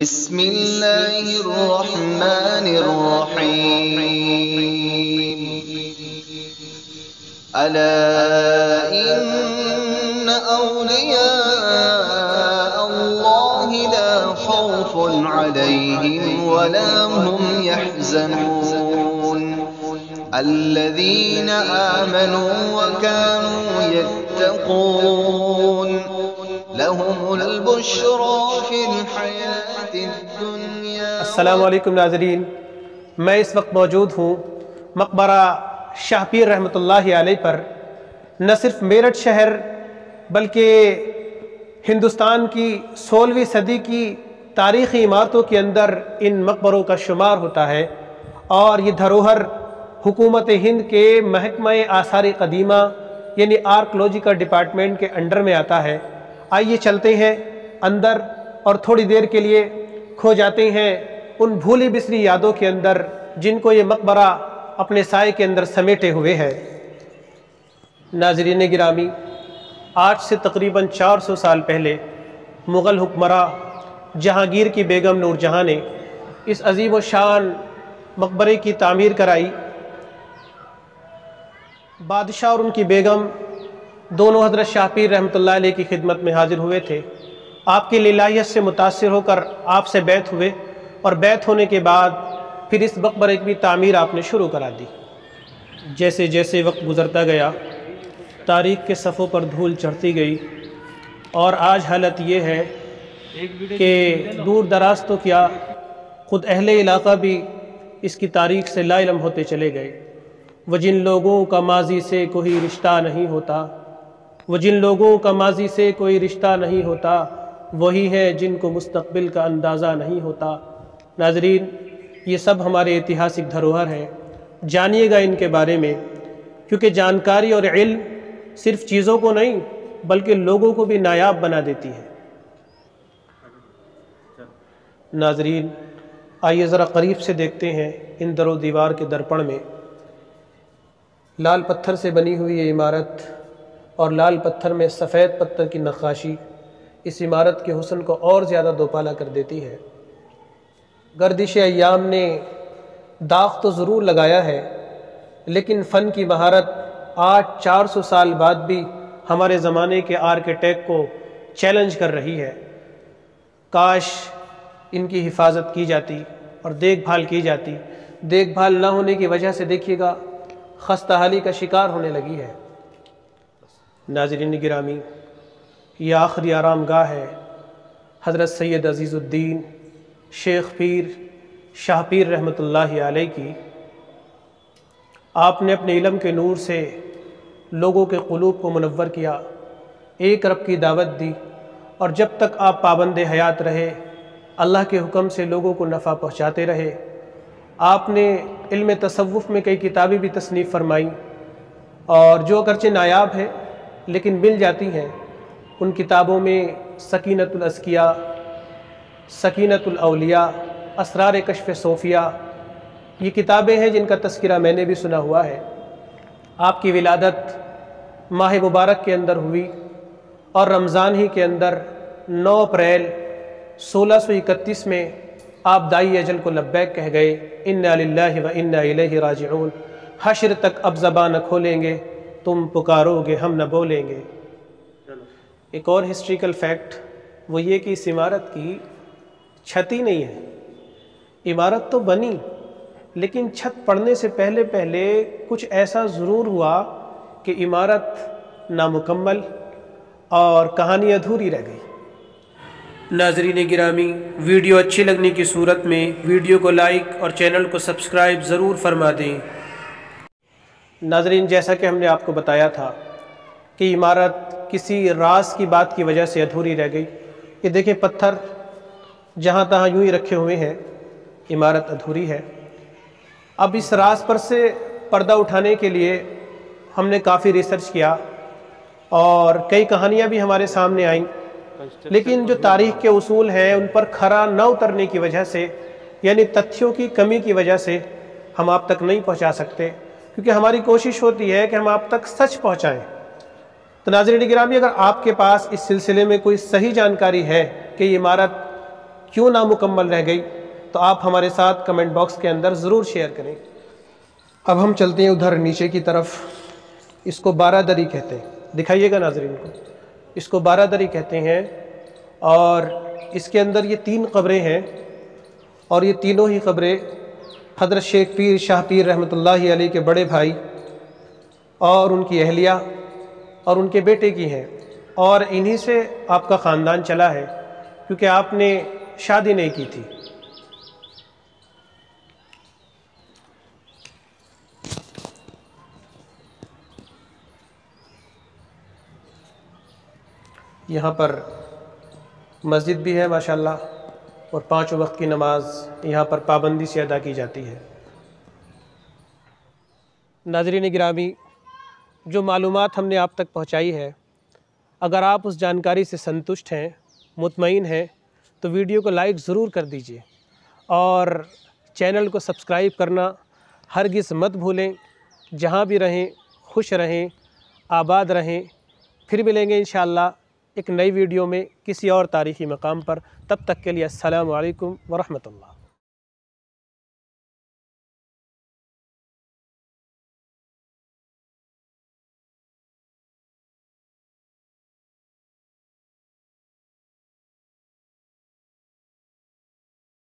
بسم اللہ الرحمن الرحیم الا ان اولیاء اللہ لا خوف علیہم ولا هم يحزنون الذین آمنوا وكانوا يتقون لهم البشرى في الحیاة الدنیا۔ السلام علیکم ناظرین، میں اس وقت موجود ہوں مقبرہ شاہ پیر رحمۃ اللہ علیہ پر۔ نہ صرف میرٹھ شہر بلکہ ہندوستان کی 16ویں صدی کی تاریخی عمارتوں کے اندر ان مقبروں کا شمار ہوتا ہے، اور یہ دھروہر حکومت ہند کے محکمہ آثار قدیمہ یعنی آرکیولوجیکل ڈپارٹمنٹ کے انڈر میں آتا ہے۔ آئیے چلتے ہیں اندر اور تھوڑی دیر کے لیے کھو جاتے ہیں ان بھولی بسری یادوں کے اندر جن کو یہ مقبرہ اپنے سائے کے اندر سمیٹے ہوئے ہے۔ ناظرین گرامی، آج سے تقریباً 400 سال پہلے مغل حکمراں جہانگیر کی بیگم نور جہاں نے اس عظیم و شان مقبرے کی تعمیر کرائی۔ بادشاہ اور ان کی بیگم دونوں حضرت شاہ پیر رحمۃ اللہ علیہ کی خدمت میں حاضر ہوئے تھے۔ آپ کی الہیت سے متاثر ہو کر آپ سے بیعت ہوئے، اور بیعت ہونے کے بعد پھر اس مقبرے کی تعمیر آپ نے شروع کرا دی۔ جیسے جیسے وقت گزرتا گیا، تاریخ کے صفوں پر دھول چڑھتی گئی، اور آج حالت یہ ہے کہ دور دراز تو کیا، خود اہل علاقہ بھی اس کی تاریخ سے لا علم ہوتے چلے گئے۔ وہ جن لوگوں کا ماضی سے کوئی رشتہ نہیں ہوتا، وہ جن لوگوں کا ماضی سے کوئی رشتہ نہیں ہوتا، وہی ہے جن کو مستقبل کا اندازہ نہیں ہوتا۔ ناظرین، یہ سب ہمارے ایتہاسک دھروہر ہیں، جانیے گا ان کے بارے میں، کیونکہ جانکاری اور علم صرف چیزوں کو نہیں بلکہ لوگوں کو بھی نایاب بنا دیتی ہے۔ ناظرین، آئیے ذرا قریب سے دیکھتے ہیں ان در و دیوار کے درپن میں لال پتھر سے بنی ہوئی یہ عمارت اور لال پتھر میں سفید پتھر کی نقاشی اس عمارت کے حسن کو اور زیادہ دوپالا کر دیتی ہے۔ گردش ایام نے داغ تو ضرور لگایا ہے، لیکن فن کی مہارت آج 400 سال بعد بھی ہمارے زمانے کے آرکیٹیکٹ کو چیلنج کر رہی ہے۔ کاش ان کی حفاظت کی جاتی اور دیکھ بھال کی جاتی۔ دیکھ بھال نہ ہونے کی وجہ سے دیکھیے گا خستہ حالی کا شکار ہونے لگی ہے۔ ناظرین گرامی، یہ آخری آرام گاہ ہے حضرت سید عزیز الدین شیخ پیر شاہ پیر رحمۃ اللہ علیہ کی۔ آپ نے اپنے علم کے نور سے لوگوں کے قلوب کو منور کیا، ایک رب کی دعوت دی، اور جب تک آپ پابند حیات رہے اللہ کے حکم سے لوگوں کو نفع پہنچاتے رہے۔ آپ نے علم تصوف میں کئی کتابیں بھی تصنیف فرمائیں، اور جو اگرچہ نایاب ہیں لیکن مل جاتی ہیں۔ ان کتابوں میں سکینۃ الاذکیاء، سکینۃ الاولیاء، اسرار کشف صوفیہ، یہ کتابیں ہیں جن کا تذکرہ میں نے بھی سنا ہوا ہے۔ آپ کی ولادت ماہ مبارک کے اندر ہوئی، اور رمضان ہی کے اندر 9 اپریل 1631 میں آپ دائی اجل کو لبیک کہہ گئے، انا للہ و انا الیہ راجعون۔ حشر تک اب زبان نہ کھولیں گے، تم پکارو گے ہم نہ بولیں گے۔ ایک اور ہسٹریکل فیکٹ وہ یہ کہ اس عمارت کی چھت ہی نہیں ہے۔ عمارت تو بنی، لیکن چھت پڑنے سے پہلے کچھ ایسا ضرور ہوا کہ عمارت نامکمل اور کہانی ادھوری رہ گئی۔ ناظرین گرامی، ویڈیو اچھی لگنے کی صورت میں ویڈیو کو لائک اور چینل کو سبسکرائب ضرور فرما دیں۔ ناظرین، جیسا کہ ہم نے آپ کو بتایا تھا کہ عمارت کسی راز کی بات کی وجہ سے ادھوری رہ گئی۔ یہ دیکھیں، پتھر جہاں تہاں یوں ہی رکھے ہوئے ہیں، عمارت ادھوری ہے۔ اب اس راز پر سے پردہ اٹھانے کے لیے ہم نے کافی ریسرچ کیا، اور کئی کہانیاں بھی ہمارے سامنے آئیں، لیکن جو تاریخ کے اصول ہیں ان پر کھرا نہ اترنے کی وجہ سے، یعنی تتھیوں کی کمی کی وجہ سے ہم آپ تک نہیں پہنچا سکتے، کیونکہ ہماری کوشش ہوتی ہے کہ ہم آپ تک سچ پہنچائیں۔ تو ناظرین گرامی، اگر آپ کے پاس اس سلسلے میں کوئی صحیح جانکاری ہے کہ یہ عمارت کیوں نامکمل رہ گئی تو آپ ہمارے ساتھ کمنٹ باکس کے اندر ضرور شیئر کریں۔ اب ہم چلتے ہیں ادھر نیچے کی طرف۔ اس کو 12 دری کہتے ہیں، دکھائیے گا ناظرین کو، اس کو 12 دری کہتے ہیں، اور اس کے اندر یہ 3 قبریں ہیں، اور یہ تینوں ہی قبریں حضرت شیخ پیر شاہ پیر رحمۃ اللہ علیہ کے بڑے بھائی اور ان کی اہلیہ اور ان کے بیٹے کی ہیں، اور انہی سے آپ کا خاندان چلا ہے کیونکہ آپ نے شادی نہیں کی تھی۔ یہاں پر مسجد بھی ہے ماشاءاللہ، اور 5 وقت کی نماز یہاں پر پابندی سے ادا کی جاتی ہے۔ ناظرین گرامی، جو معلومات ہم نے آپ تک پہنچائی ہے، اگر آپ اس جانکاری سے سنتشٹ ہیں، مطمئن ہیں، تو ویڈیو کو لائک ضرور کر دیجئے، اور چینل کو سبسکرائب کرنا ہرگز مت بھولیں۔ جہاں بھی رہیں خوش رہیں، آباد رہیں۔ پھر ملیں گے انشاءاللہ ایک نئی ویڈیو میں کسی اور تاریخی مقام پر۔ تب تک کے لیے السلام علیکم ورحمۃ اللہ۔